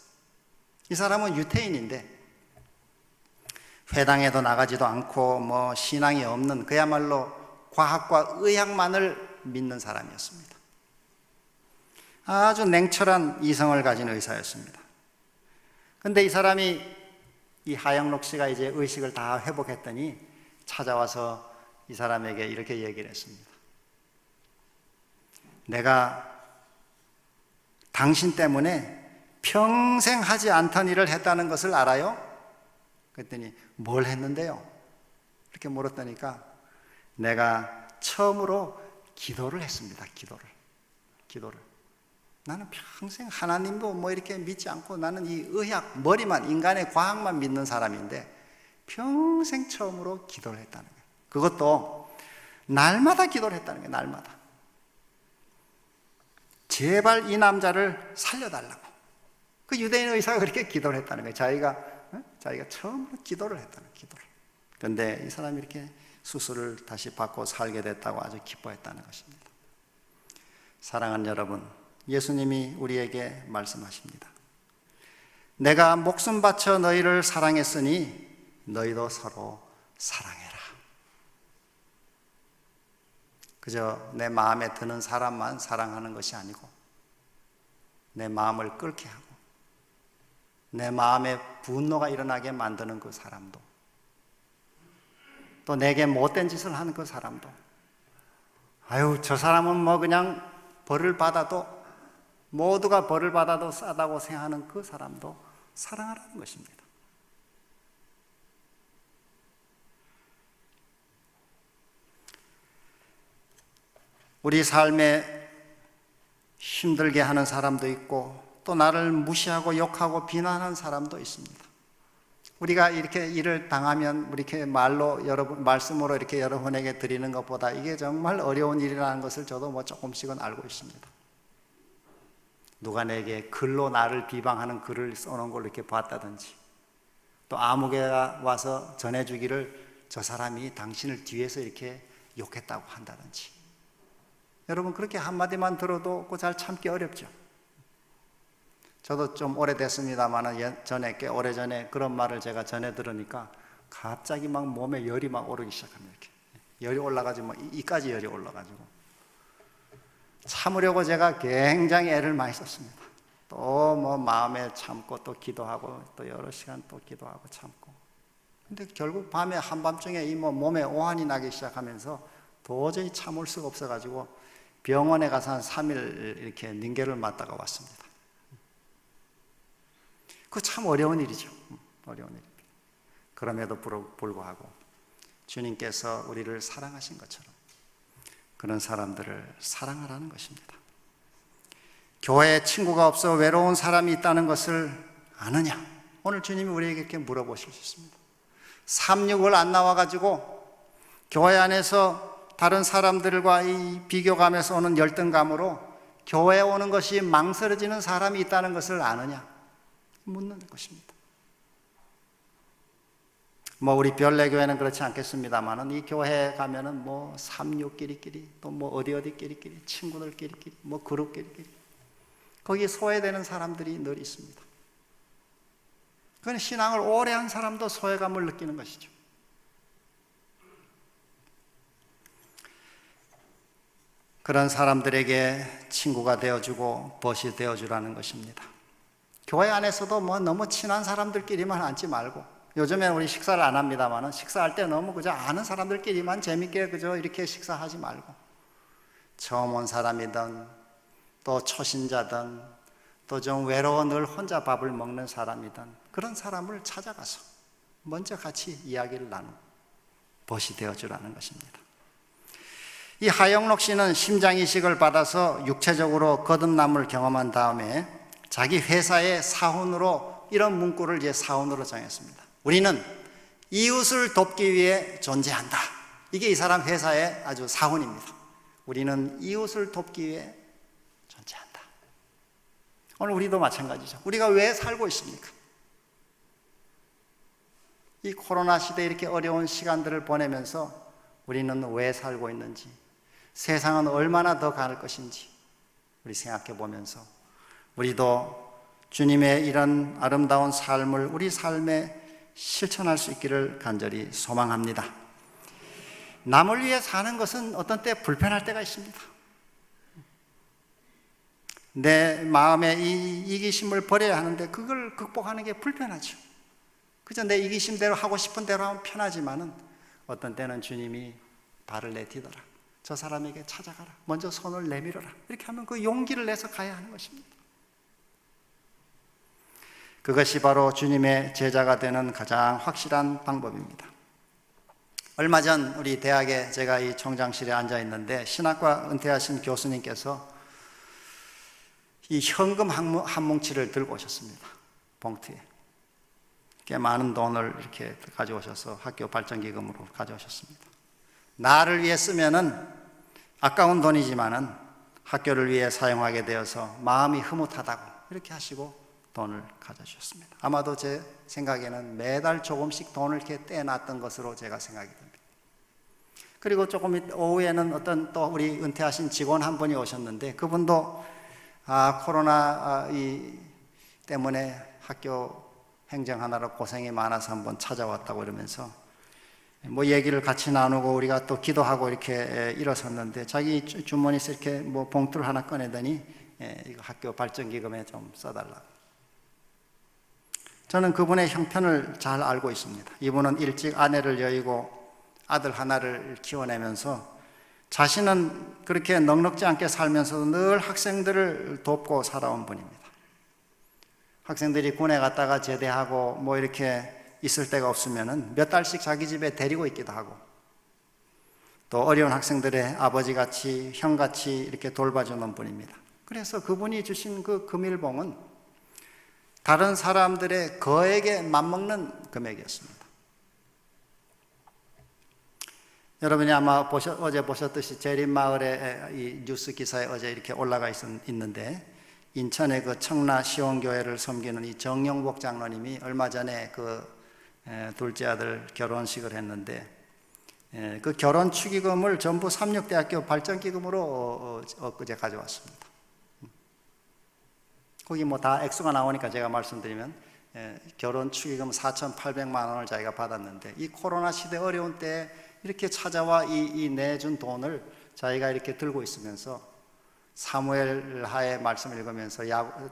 A: 이 사람은 유태인인데 회당에도 나가지도 않고 신앙이 없는 그야말로 과학과 의학만을 믿는 사람이었습니다. 아주 냉철한 이성을 가진 의사였습니다. 그런데 이 사람이 이 하영록 씨가 이제 의식을 다 회복했더니 찾아와서 이 사람에게 이렇게 얘기를 했습니다. 내가 당신 때문에 평생 하지 않던 일을 했다는 것을 알아요? 그랬더니 뭘 했는데요? 이렇게 물었다니까 내가 처음으로 기도를 했습니다. 기도를. 나는 평생 하나님도 이렇게 믿지 않고 나는 이 의학, 머리만, 인간의 과학만 믿는 사람인데 평생 처음으로 기도를 했다는 거예요. 그것도 날마다 기도를 했다는 거예요. 날마다. 제발 이 남자를 살려달라고. 그 유대인 의사가 그렇게 기도를 했다는 거예요. 자기가 처음으로 기도를 했다는 거예요. 기도를. 그런데 이 사람이 이렇게 수술을 다시 받고 살게 됐다고 아주 기뻐했다는 것입니다. 사랑하는 여러분, 예수님이 우리에게 말씀하십니다. 내가 목숨 바쳐 너희를 사랑했으니 너희도 서로 사랑해라. 그저 내 마음에 드는 사람만 사랑하는 것이 아니고 내 마음을 끓게 하고 내 마음에 분노가 일어나게 만드는 그 사람도 또 내게 못된 짓을 하는 그 사람도 저 사람은 그냥 벌을 받아도 모두가 벌을 받아도 싸다고 생각하는 그 사람도 사랑하라는 것입니다. 우리 삶에 힘들게 하는 사람도 있고 또 나를 무시하고 욕하고 비난하는 사람도 있습니다. 우리가 이렇게 일을 당하면 이렇게 말씀으로 이렇게 여러분에게 드리는 것보다 이게 정말 어려운 일이라는 것을 저도 뭐 조금씩은 알고 있습니다. 누가 내게 글로 나를 비방하는 글을 써놓은 걸 이렇게 봤다든지, 또 아무개가 와서 전해주기를 저 사람이 당신을 뒤에서 이렇게 욕했다고 한다든지, 여러분 그렇게 한마디만 들어도 잘 참기 어렵죠. 저도 좀 오래됐습니다만 전에 꽤 오래전에 그런 말을 제가 전해 들으니까 갑자기 막 몸에 열이 막 오르기 시작합니다. 이렇게 열이 올라가지고 막 이까지 열이 올라가지고 참으려고 제가 굉장히 애를 많이 썼습니다. 또 뭐 마음에 참고 또 기도하고 또 여러 시간 또 기도하고 참고. 근데 결국 밤에 한밤중에 이 몸에 오한이 나기 시작하면서 도저히 참을 수가 없어가지고 병원에 가서 한 3일 이렇게 링겔을 맞다가 왔습니다. 그거 참 어려운 일이죠. 어려운 일입니다. 그럼에도 불구하고 주님께서 우리를 사랑하신 것처럼 그런 사람들을 사랑하라는 것입니다. 교회에 친구가 없어 외로운 사람이 있다는 것을 아느냐? 오늘 주님이 우리에게 이렇게 물어보실 수 있습니다. 365를 안 나와가지고 교회 안에서 다른 사람들과 이 비교감에서 오는 열등감으로 교회에 오는 것이 망설여지는 사람이 있다는 것을 아느냐? 묻는 것입니다. 뭐 우리 별내교회는 그렇지 않겠습니다만은 이 교회에 가면은 뭐 36끼리끼리 또 뭐 어디끼리끼리 친구들끼리끼리 뭐 그룹끼리끼리 거기에 소외되는 사람들이 늘 있습니다. 그건 신앙을 오래 한 사람도 소외감을 느끼는 것이죠. 그런 사람들에게 친구가 되어주고 벗이 되어주라는 것입니다. 교회 안에서도 뭐 너무 친한 사람들끼리만 앉지 말고, 요즘에 우리 식사를 안 합니다만은 식사할 때 너무 그저 아는 사람들끼리만 재밌게 그저 이렇게 식사하지 말고, 처음 온 사람이든 또 초신자든 또 좀 외로워 늘 혼자 밥을 먹는 사람이든 그런 사람을 찾아가서 먼저 같이 이야기를 나누고 벗이 되어주라는 것입니다. 이 하영록 씨는 심장이식을 받아서 육체적으로 거듭남을 경험한 다음에 자기 회사의 사훈으로 이런 문구를 이제 사훈으로 정했습니다. 우리는 이웃을 돕기 위해 존재한다. 이게 이 사람 회사의 아주 사훈입니다. 우리는 이웃을 돕기 위해 존재한다. 오늘 우리도 마찬가지죠. 우리가 왜 살고 있습니까? 이 코로나 시대에 이렇게 어려운 시간들을 보내면서 우리는 왜 살고 있는지, 세상은 얼마나 더 갈 것인지 우리 생각해 보면서 우리도 주님의 이런 아름다운 삶을 우리 삶에 실천할 수 있기를 간절히 소망합니다. 남을 위해 사는 것은 어떤 때 불편할 때가 있습니다. 내 마음의 이 이기심을 버려야 하는데 그걸 극복하는 게 불편하죠. 그저 내 이기심대로 하고 싶은 대로 하면 편하지만은 어떤 때는 주님이 발을 내디뎌라, 저 사람에게 찾아가라, 먼저 손을 내밀어라, 이렇게 하면 그 용기를 내서 가야 하는 것입니다. 그것이 바로 주님의 제자가 되는 가장 확실한 방법입니다. 얼마 전 우리 대학에 제가 이 총장실에 앉아 있는데 신학과 은퇴하신 교수님께서 이 현금 한 뭉치를 들고 오셨습니다. 봉투에 꽤 많은 돈을 이렇게 가져오셔서 학교 발전기금으로 가져오셨습니다. 나를 위해 쓰면은 아까운 돈이지만은 학교를 위해 사용하게 되어서 마음이 흐뭇하다고 이렇게 하시고 돈을 가져주셨습니다. 아마도 제 생각에는 매달 조금씩 돈을 이렇게 떼놨던 것으로 제가 생각이 듭니다. 그리고 조금 오후에는 어떤 또 우리 은퇴하신 직원 한 분이 오셨는데 그분도 코로나 때문에 학교 행정하느라 고생이 많아서 한번 찾아왔다고 이러면서 뭐 얘기를 같이 나누고 우리가 또 기도하고 이렇게 일어섰는데 자기 주머니에서 이렇게 뭐 봉투를 하나 꺼내더니 이거 학교 발전기금에 좀 써달라고. 저는 그분의 형편을 잘 알고 있습니다. 이분은 일찍 아내를 여의고 아들 하나를 키워내면서 자신은 그렇게 넉넉지 않게 살면서도 늘 학생들을 돕고 살아온 분입니다. 학생들이 군에 갔다가 제대하고 뭐 이렇게 있을 데가 없으면은 몇 달씩 자기 집에 데리고 있기도 하고 또 어려운 학생들의 아버지같이 형같이 이렇게 돌봐주는 분입니다. 그래서 그분이 주신 그 금일봉은 다른 사람들의 거액에 맞먹는 금액이었습니다. 여러분이 아마 어제 보셨듯이 재림마을에 이 뉴스 기사에 어제 이렇게 올라가 있는데, 인천의 그 청라 시온교회를 섬기는 이 정영복 장로님이 얼마 전에 그 둘째 아들 결혼식을 했는데, 그 결혼 축의금을 전부 삼육대학교 발전기금으로 엊그제 가져왔습니다. 거기 뭐 다 액수가 나오니까 제가 말씀드리면, 결혼 축의금 4,800만 원을 자기가 받았는데, 이 코로나 시대 어려운 때 이렇게 찾아와 이 내준 돈을 자기가 이렇게 들고 있으면서 사무엘 하의 말씀을 읽으면서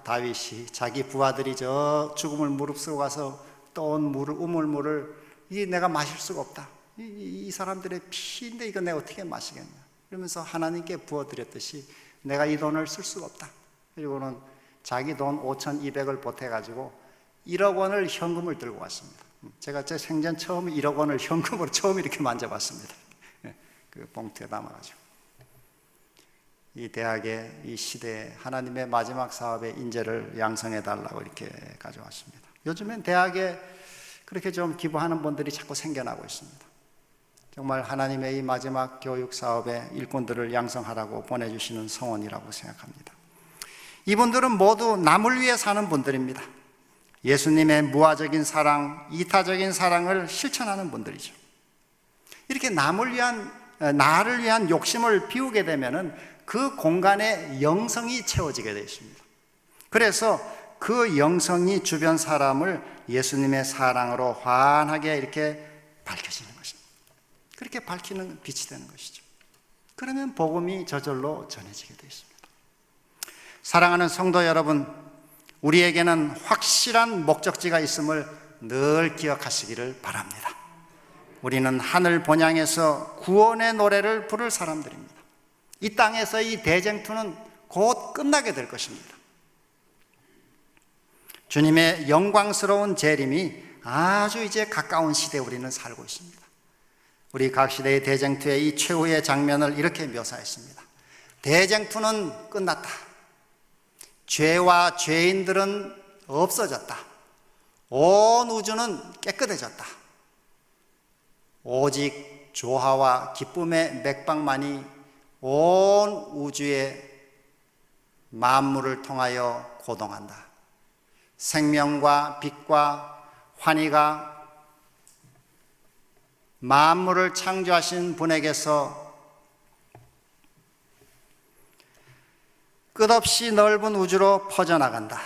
A: 다윗이 자기 부하들이 저 죽음을 무릅쓰고 가서 떠온 물을, 우물물을 이 내가 마실 수가 없다. 이 사람들의 피인데 이거 내가 어떻게 마시겠냐. 그러면서 하나님께 부어드렸듯이 내가 이 돈을 쓸 수가 없다. 그리고는 자기 돈 5,200을 보태가지고 1억 원을 현금을 들고 왔습니다. 제가 제 생전 처음 1억 원을 현금으로 처음 이렇게 만져봤습니다. 그 봉투에 담아가지고. 이 대학의 이 시대에 하나님의 마지막 사업의 인재를 양성해달라고 이렇게 가져왔습니다. 요즘엔 대학에 그렇게 좀 기부하는 분들이 자꾸 생겨나고 있습니다. 정말 하나님의 이 마지막 교육 사업의 일꾼들을 양성하라고 보내주시는 성원이라고 생각합니다. 이분들은 모두 남을 위해 사는 분들입니다. 예수님의 무화적인 사랑, 이타적인 사랑을 실천하는 분들이죠. 이렇게 나를 위한 욕심을 비우게 되면은 그 공간에 영성이 채워지게 되어 있습니다. 그래서 그 영성이 주변 사람을 예수님의 사랑으로 환하게 이렇게 밝혀지는 것입니다. 그렇게 밝히는 빛이 되는 것이죠. 그러면 복음이 저절로 전해지게 되어 있습니다. 사랑하는 성도 여러분, 우리에게는 확실한 목적지가 있음을 늘 기억하시기를 바랍니다. 우리는 하늘 본향에서 구원의 노래를 부를 사람들입니다. 이 땅에서 이 대쟁투는 곧 끝나게 될 것입니다. 주님의 영광스러운 재림이 아주 이제 가까운 시대에 우리는 살고 있습니다. 우리 각 시대의 대쟁투의 이 최후의 장면을 이렇게 묘사했습니다. 대쟁투는 끝났다. 죄와 죄인들은 없어졌다. 온 우주는 깨끗해졌다. 오직 조화와 기쁨의 맥박만이 온 우주의 만물을 통하여 고동한다. 생명과 빛과 환희가 만물을 창조하신 분에게서 끝없이 넓은 우주로 퍼져나간다.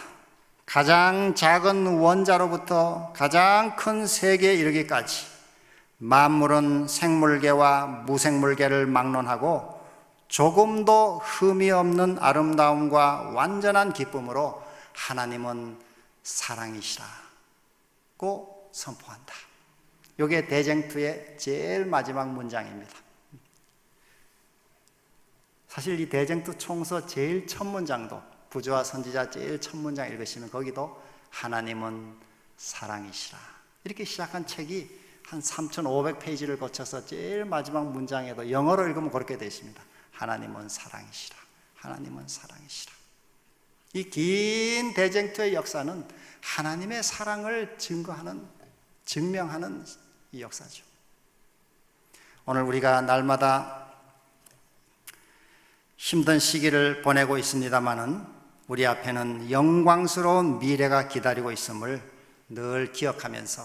A: 가장 작은 원자로부터 가장 큰 세계에 이르기까지 만물은 생물계와 무생물계를 막론하고 조금도 흠이 없는 아름다움과 완전한 기쁨으로 하나님은 사랑이시라고 선포한다. 이게 대쟁투의 제일 마지막 문장입니다. 사실 이 대쟁투 총서 제일 첫 문장도, 부조와 선지자 제일 첫 문장 읽으시면 거기도 하나님은 사랑이시라 이렇게 시작한 책이 한 3,500페이지를 거쳐서 제일 마지막 문장에도 영어로 읽으면 그렇게 되어 있습니다. 하나님은 사랑이시라. 하나님은 사랑이시라. 이 긴 대쟁투의 역사는 하나님의 사랑을 증명하는 이 역사죠. 오늘 우리가 날마다 힘든 시기를 보내고 있습니다마는 우리 앞에는 영광스러운 미래가 기다리고 있음을 늘 기억하면서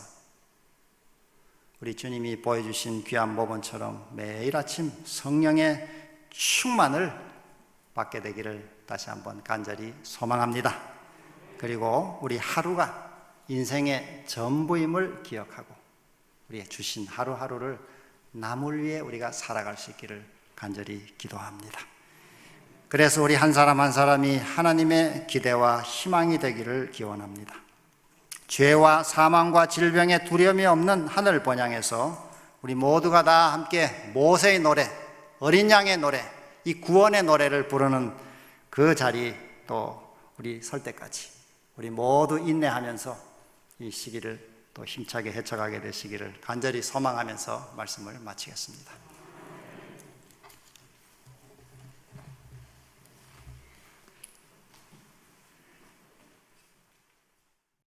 A: 우리 주님이 보여주신 귀한 모범처럼 매일 아침 성령의 충만을 받게 되기를 다시 한번 간절히 소망합니다. 그리고 우리 하루가 인생의 전부임을 기억하고 우리의 주신 하루하루를 남을 위해 우리가 살아갈 수 있기를 간절히 기도합니다. 그래서 우리 한 사람 한 사람이 하나님의 기대와 희망이 되기를 기원합니다. 죄와 사망과 질병의 두려움이 없는 하늘 본향에서 우리 모두가 다 함께 모세의 노래, 어린 양의 노래, 이 구원의 노래를 부르는 그 자리 또 우리 설 때까지 우리 모두 인내하면서 이 시기를 또 힘차게 헤쳐가게 되시기를 간절히 소망하면서 말씀을 마치겠습니다.